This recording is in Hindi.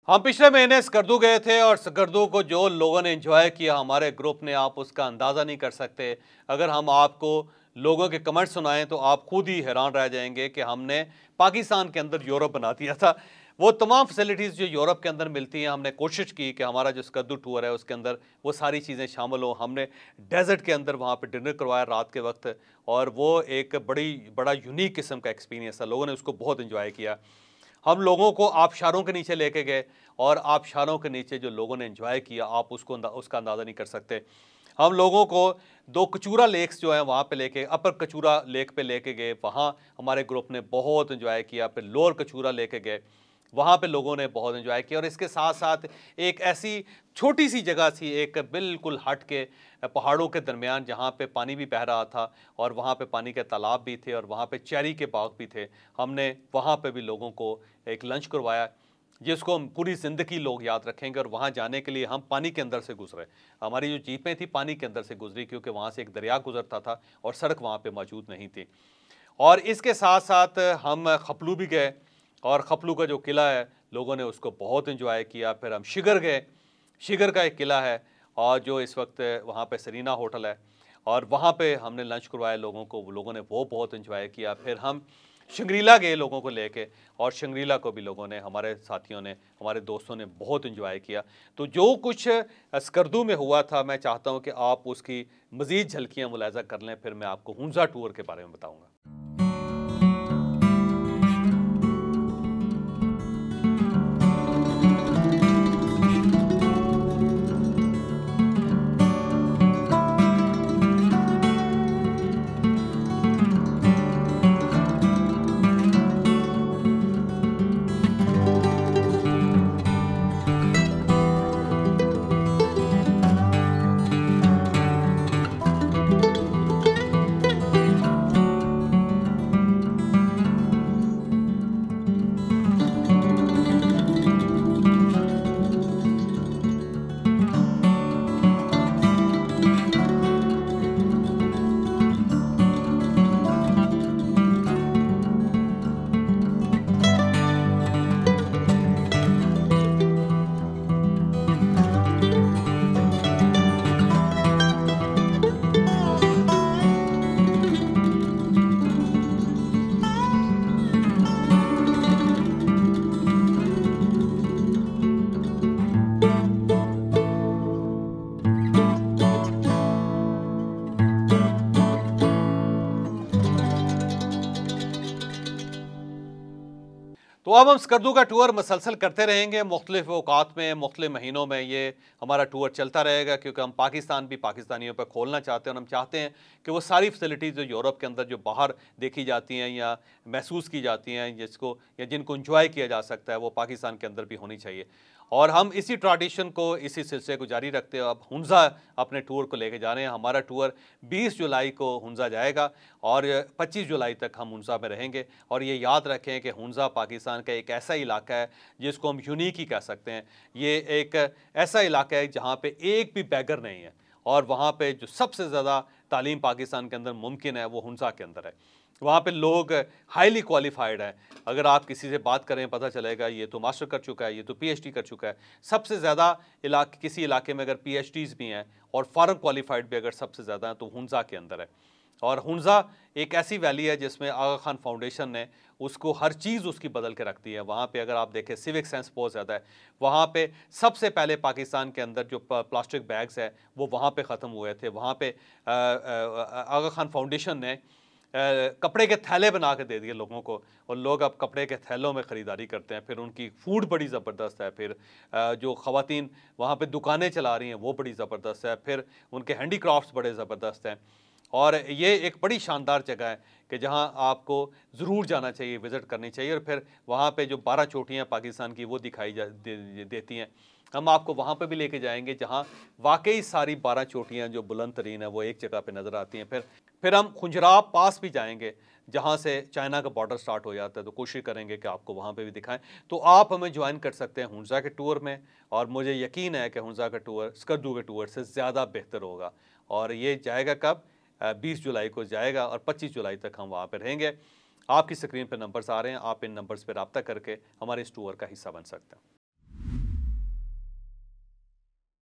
हम पिछले महीने स्कर्दू गए थे और स्कर्दू को जो लोगों ने एंजॉय किया हमारे ग्रुप ने, आप उसका अंदाज़ा नहीं कर सकते। अगर हम आपको लोगों के कमेंट सुनाएं तो आप खुद ही हैरान रह जाएंगे कि हमने पाकिस्तान के अंदर यूरोप बना दिया था। वो तमाम फैसिलिटीज़ जो यूरोप के अंदर मिलती हैं, हमने कोशिश की कि हमारा जो स्कर्दू टूर है उसके अंदर वो सारी चीज़ें शामिल हो। हमने डेजर्ट के अंदर वहाँ पे डिनर करवाया रात के वक्त, और वो एक बड़ा यूनिक किस्म का एक्सपीरियंस था। लोगों ने उसको बहुत इंजॉय किया। हम लोगों को आबशारों के नीचे लेके गए, और आबशारों के नीचे जो लोगों ने एंजॉय किया आप उसका अंदाज़ा नहीं कर सकते। हम लोगों को दो कचूरा लेक्स जो हैं वहाँ पे लेके, अपर कचूरा लेक पे लेके गए, वहाँ हमारे ग्रुप ने बहुत एंजॉय किया। फिर लोअर कचूरा लेके गए, वहाँ पे लोगों ने बहुत एंजॉय किया। और इसके साथ साथ एक ऐसी छोटी सी जगह थी, एक बिल्कुल हट के पहाड़ों के दरमियान, जहाँ पे पानी भी बह रहा था और वहाँ पे पानी के तालाब भी थे और वहाँ पे चेरी के बाग भी थे। हमने वहाँ पे भी लोगों को एक लंच करवाया जिसको हम पूरी ज़िंदगी लोग याद रखेंगे। और वहाँ जाने के लिए हम पानी के अंदर से गुजरे, हमारी जो जीपें थी पानी के अंदर से गुजरी, क्योंकि वहाँ से एक दरिया गुजरता था और सड़क वहाँ पे मौजूद नहीं थी। और इसके साथ साथ हम खपलू भी गए, और खपलू का जो किला है लोगों ने उसको बहुत एंजॉय किया। फिर हम शिगर गए, शिगर का एक किला है और जो इस वक्त वहाँ पे सरीना होटल है, और वहाँ पे हमने लंच करवाया लोगों को, वो लोगों ने वो बहुत एंजॉय किया। फिर हम शंग्रीला गए लोगों को लेके, और शंग्रीला को भी लोगों ने, हमारे साथियों ने, हमारे दोस्तों ने बहुत एंजॉय किया। तो जो कुछ स्कर्दू में हुआ था, मैं चाहता हूँ कि आप उसकी मज़ीद झलकियाँ मुलाहिज़ा कर लें, फिर मैं आपको हुंज़ा टूर के बारे में बताऊँगा। तो अब हम स्कर्दू का टूर मसलसल करते रहेंगे, मुख्तलिफ औकात में, मुख्तलिफ महीनों में ये हमारा टूर चलता रहेगा, क्योंकि हम पाकिस्तान भी पाकिस्तानियों पर खोलना चाहते हैं। और हम चाहते हैं कि वो सारी फैसिलिटीज़ जो यूरोप के अंदर जो बाहर देखी जाती हैं या महसूस की जाती हैं, जिसको या जिनको इंजॉय किया जा सकता है, वो पाकिस्तान के अंदर भी होनी चाहिए। और हम इसी ट्रेडिशन को, इसी सिलसिले को जारी रखते हैं। अब हुंज़ा अपने टूर को लेके जा रहे हैं। हमारा टूर 20 जुलाई को हुंज़ा जाएगा और 25 जुलाई तक हम हुंज़ा में रहेंगे। और ये याद रखें कि हुंज़ा पाकिस्तान का एक ऐसा इलाका है जिसको हम यूनिक ही कह सकते हैं। ये एक ऐसा इलाका है जहाँ पे एक भी बैगर नहीं है, और वहाँ पे जो सबसे ज़्यादा तालीम पाकिस्तान के अंदर मुमकिन है वो हुंज़ा के अंदर है। वहाँ पे लोग हाईली क्वालिफाइड हैं। अगर आप किसी से बात करें पता चलेगा ये तो मास्टर कर चुका है, ये तो पीएचडी कर चुका है। सबसे ज़्यादा किसी इलाके में अगर पीएचडीज़ भी हैं और फॉरेन क्वालिफाइड भी अगर सबसे ज़्यादा हैं तो हुंज़ा के अंदर है। और हुंज़ा एक ऐसी वैली है जिसमें आगा खान फाउंडेशन ने उसको हर चीज़ उसकी बदल के रख दी है। वहाँ पे अगर आप देखें सिविक सेंस बहुत ज़्यादा है। वहाँ पे सबसे पहले पाकिस्तान के अंदर जो प्लास्टिक बैग्स है वो वहाँ पे ख़त्म हुए थे। वहाँ पे आगा खान फाउंडेशन ने कपड़े के थैले बना के दे दिए लोगों को, और लोग अब कपड़े के थैलों में ख़रीदारी करते हैं। फिर उनकी फूड बड़ी ज़बरदस्त है। फिर जो ख़वातीन वहाँ पे दुकानें चला रही हैं वो बड़ी ज़बरदस्त है। फिर उनके हैंडीक्राफ्ट्स बड़े ज़बरदस्त हैं। और ये एक बड़ी शानदार जगह है कि जहाँ आपको ज़रूर जाना चाहिए, विज़िट करनी चाहिए। और फिर वहाँ पे जो 12 चोटियाँ पाकिस्तान की वो दिखाई देती हैं। हम आपको वहाँ पे भी लेके जाएंगे जहाँ वाकई सारी 12 चोटियाँ जो बुलंद तरीन है वो एक जगह पे नज़र आती हैं। फिर हम खुंजराब पास भी जाएंगे जहाँ से चाइना का बॉर्डर स्टार्ट हो जाता है, तो कोशिश करेंगे कि आपको वहाँ पे भी दिखाएं। तो आप हमें ज्वाइन कर सकते हैं हुंज़ा के टूर में, और मुझे यकीन है कि हुंज़ा का टूर स्कर्दू के टूर से ज़्यादा बेहतर होगा। और ये जाएगा कब? 20 जुलाई को जाएगा और 25 जुलाई तक हम वहाँ पर रहेंगे। आपकी स्क्रीन पर नंबर्स आ रहे हैं, आप इन नंबर्स पर रब्ता करके हमारे इस टूर का हिस्सा बन सकते हैं।